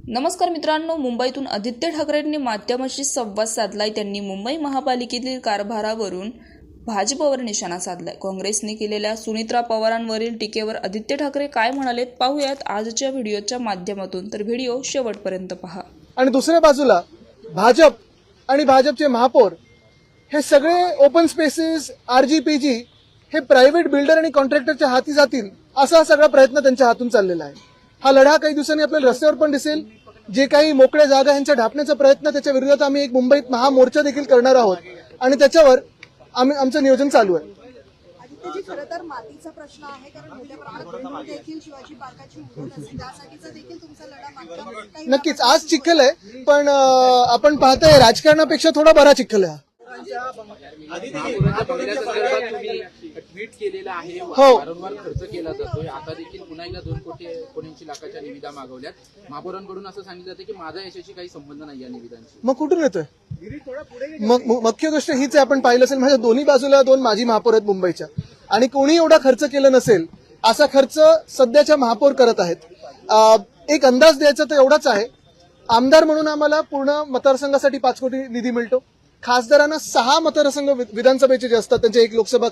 नमस्कार मित्रांनो, मुंबईतून आदित्य ठाकरेंनी माध्यमांशी संवाद साधलाय. त्यांनी मुंबई महापालिकेतील कारभारावरून भाजपवर निशाणा साधलाय. काँग्रेसने केलेल्या सुनीत्रा पवारांवरील टीकेवर आदित्य ठाकरे काय म्हणालेत पाहूयात आजच्या व्हिडिओच्या माध्यमातून. तर व्हिडिओ शेवटपर्यंत पहा. आणि दुसऱ्या बाजूला भाजप आणि भाजपचे महापौर हे सगळे ओपन स्पेसेस, आरजीपीजी हे प्रायव्हेट बिल्डर आणि कॉन्ट्रॅक्टरच्या हाती जातील असा सगळा प्रयत्न त्यांच्या हातून चाललेला आहे. हा लढा काही दिवसांनी आपल्याला रस्त्यावर पण दिसेल. जे काही मोकळ्या जागा यांच्या ढापण्याचा प्रयत्न, त्याच्या विरोधात आम्ही एक मुंबईत महामोर्चा देखील करणार आहोत आणि त्याच्यावर आमचं नियोजन चालू आहे. आदित्यजी, खरं तर मातीचा प्रश्न आहे, कारण मोठ्या प्रमाणात देखील शिवाजी पार्काची उद्योग असते, त्यासाठीचा देखील तुमचा लढा मात्र नक्कीच आज चिखल आहे, पण आपण पाहतोय राजकारणापेक्षा थोडा बरा चिखल आहे. ट्विट केलेला आहे, हो. वारंवार खर्च केला जातोय. आता देखील पुन्हा एकदा 2,80 लाखाच्या निविदा मागवल्यात. महापौरांकडून असं सांगितलं जातं की माझा याच्याशी काही संबंध नाही या निविदांशी. मग कुठून येतोय? मग मुख्य गोष्ट हीच आहे, आपण पाहिलं असेल माझ्या दोन्ही बाजूला 2 माजी महापौर आहेत मुंबईच्या, आणि कोणी एवढा खर्च केला नसेल असा खर्च सध्याच्या महापौर करत आहेत. एक अंदाज द्यायचा तर एवढाच आहे, आमदार म्हणून आम्हाला पूर्ण मतदारसंघासाठी 5 कोटी निधी मिळतो. खासदारांना 6 मतदारसंघ विधानसभेचे जे असतात त्यांच्या 1 लोकसभा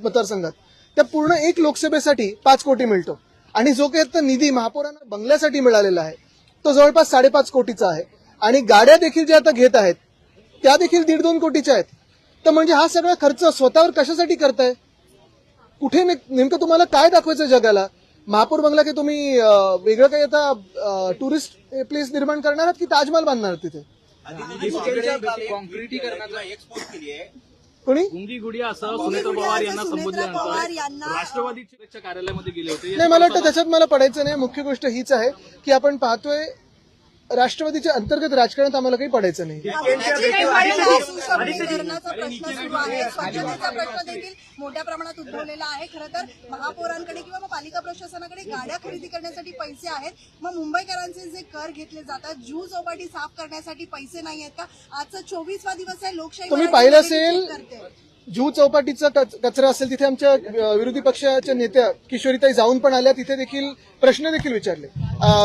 मतदारसंघात, त्या पूर्ण 1 लोकसभेसाठी 5 कोटी मिळतो. आणि जो काही आता निधी महापौरांना बंगल्यासाठी मिळालेला आहे तो जवळपास 5.5 कोटीचा आहे. आणि गाड्या देखील ज्या आता घेत आहेत त्या देखील 1.5-2 कोटीच्या आहेत. तर म्हणजे हा सगळा खर्च स्वतःवर कशासाठी करताय? कुठे नेमकं तुम्हाला काय दाखवायचं जगाला? महापौर बंगला की तुम्ही वेगळं काही आता टुरिस्ट प्लेस निर्माण करणार आहात की ताजमहल बांधणार आहात तिथे? काँक्रिटीकरणाचा एक्सपोर्ट केली आहे. कोणी गुंगी गुडिया असं सुनीत्रा पवार यांना संबोधल्यानंतर राष्ट्रवादीच्या कार्यालयामध्ये गेले होते. नाही, मला वाटतं त्याच्यात मला पडायचं नाही. मुख्य गोष्ट हीच आहे की आपण पाहतोय राष्ट्रवादीच्या अंतर्गत राजकारणात आम्हाला काही पडायचं नाही. सुशोभीकरणाचा प्रश्न सुरू आहे, स्वच्छतेचा प्रश्न देखील मोठ्या प्रमाणात उद्भवलेला आहे. खरं तर महापौरांकडे किंवा मग पालिका प्रशासनाकडे गाड्या खरेदी करण्यासाठी पैसे आहेत, मग मुंबईकरांचे जे कर घेतले जातात, जू चौपाटी साफ करण्यासाठी पैसे नाही आहेत का? आजचा 24वा दिवस आहे, लोकशाही तुम्ही पाहिलं असेल जुहू चौपाटीचा कचरा असेल, तिथे आमच्या विरोधी पक्षाच्या नेत्या किशोरीताई जाऊन पण आल्या, तिथे देखील प्रश्न देखील विचारले.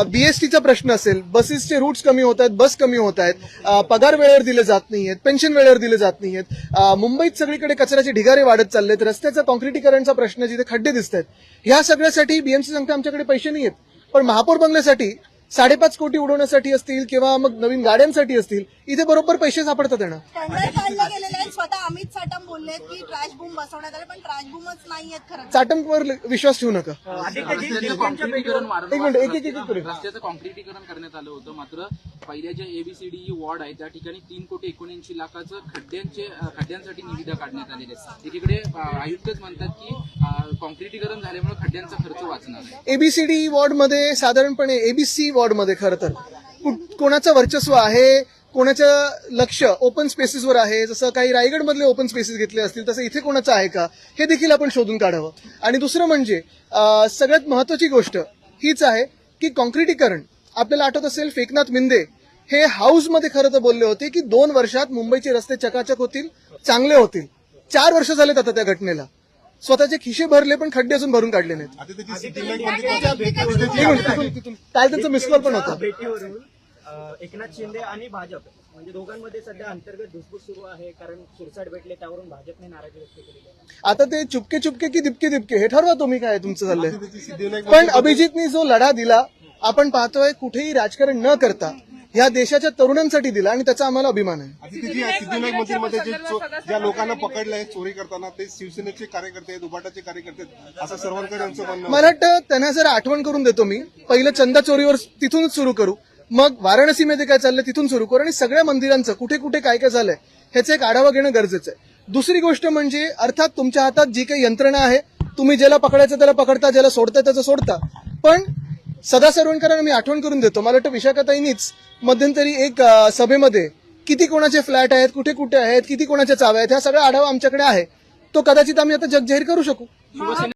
बीएसटीचा प्रश्न असेल, बसेसचे रूट्स कमी होत आहेत, बस कमी होत आहेत, पगार वेळेवर दिले जात नाहीयेत, पेन्शन वेळेवर दिले जात नाहीयेत, मुंबईत सगळीकडे कचऱ्याचे ढिगारे वाढत चाललेत, रस्त्याचा कॉन्क्रिटीकरणचा प्रश्न, जिथे खड्डे दिसत आहेत, ह्या सगळ्यासाठी बीएमसी सांगते आमच्याकडे पैसे नाही आहेत. पण महापौर बंगल्यासाठी 5.5 कोटी उडवण्यासाठी असतील किंवा मग नवीन गाड्यांसाठी असतील, इथे बरोबर पैसे सापडतात त्यांना. टेंडर काढले गेलेले आहेत. स्वतः अमित साटम बोलले की ट्रॅश बूम बसवण्यात आले, पण ट्रॅश बूमच नाहीयेत. खरं चाटमवर विश्वास ठेवू नका. रस्त्याचं काँक्रिटीकरण रस्त्याचं काँक्रिटीकरण करण्यात आलं होतं, मात्र पहिल्या ज्या ABCD वॉर्ड आहे त्या ठिकाणी 3,79 लाखाचं खड्ड्यांसाठी निविदा काढण्यात आलेली आहे. एकीकडे आयुक्तच म्हणतात की काँक्रिटीकरण झाल्यामुळे खड्ड्यांचा खर्च वाचणार आहे. ABCD वॉर्डमध्ये साधारणपणे ABC वॉर्डमध्ये खरं तर कोणाचं वर्चस्व आहे, कोणाचं लक्ष ओपन स्पेसेसवर आहे, जसं काही रायगडमधले ओपन स्पेसेस घेतले असतील तसं इथे कोणाचं आहे का, हे देखील आपण शोधून काढावं. आणि दुसरं म्हणजे सगळ्यात महत्वाची गोष्ट हीच आहे की काँक्रिटीकरण, आपल्याला आठवत असेल फेकनाथ मिंदे हे हाऊसमध्ये खरं तर बोलले होते की 2 वर्षात मुंबईचे रस्ते चकाचक होतील, चांगले होतील. 4 वर्ष झालेत आता त्या घटनेला. स्वतःचे खिशे भरले पण खड्डे अजून भरून काढले नाहीत. काल त्यांचा मिस कॉल पण होता. भेटीवरून एकनाथ शिंदे आणि भाजप म्हणजे दोघांमध्ये सध्या अंतर्गत धुसफूस सुरू आहे, कारण सुरसाट भेटले त्यावरून भाजपने नाराजी व्यक्त केलेली आहे. आता ते चुपके चुपके की दिपके दिपके हे ठरवा तुम्ही, काय तुमचं चाललंय. पण अभिजितनी जो लढा दिला, आपण पाहतोय कुठेही राजकारण न करता ह्या देशाच्या तरुणांसाठी दिला, आणि त्याचा आम्हाला अभिमान आहे. सिद्धिविनायक मंदिरमध्ये ज्या लोकांना पकडलंय चोरी करताना ते शिवसेनेचे कार्यकर्ते आहेत, उभाटाचे कार्यकर्ते आहेत, असं सर्वांकडे आमचं म्हणणं. मला वाटतं त्यांना जरा आठवण करून देतो मी. पहिलं चंदा चोरीवर तिथूनच सुरू करू, मग वाराणसीमध्ये काय चाललंय तिथून सुरू करू, आणि सगळ्या मंदिरांचं कुठे कुठे काय काय झालंय ह्याचं एक आढावा घेणं गरजेचं आहे. दुसरी गोष्ट म्हणजे अर्थात तुमच्या हातात जी काही यंत्रणा आहे, तुम्ही ज्याला पकडायचं त्याला पकडता, ज्याला सोडता त्याचं सोडता, पण सदा सर्वांकरांना मी आठवण करून देतो. मला वाटतं विशाखाताईंनीच मध्यंतरी एक सभेमध्ये किती कोणाचे फ्लॅट आहेत, कुठे कुठे आहेत, किती कोणाच्या चाव्या आहेत, ह्या सगळा आढावा आमच्याकडे आहे. तो कदाचित आम्ही आता जगजाहीर करू शकू.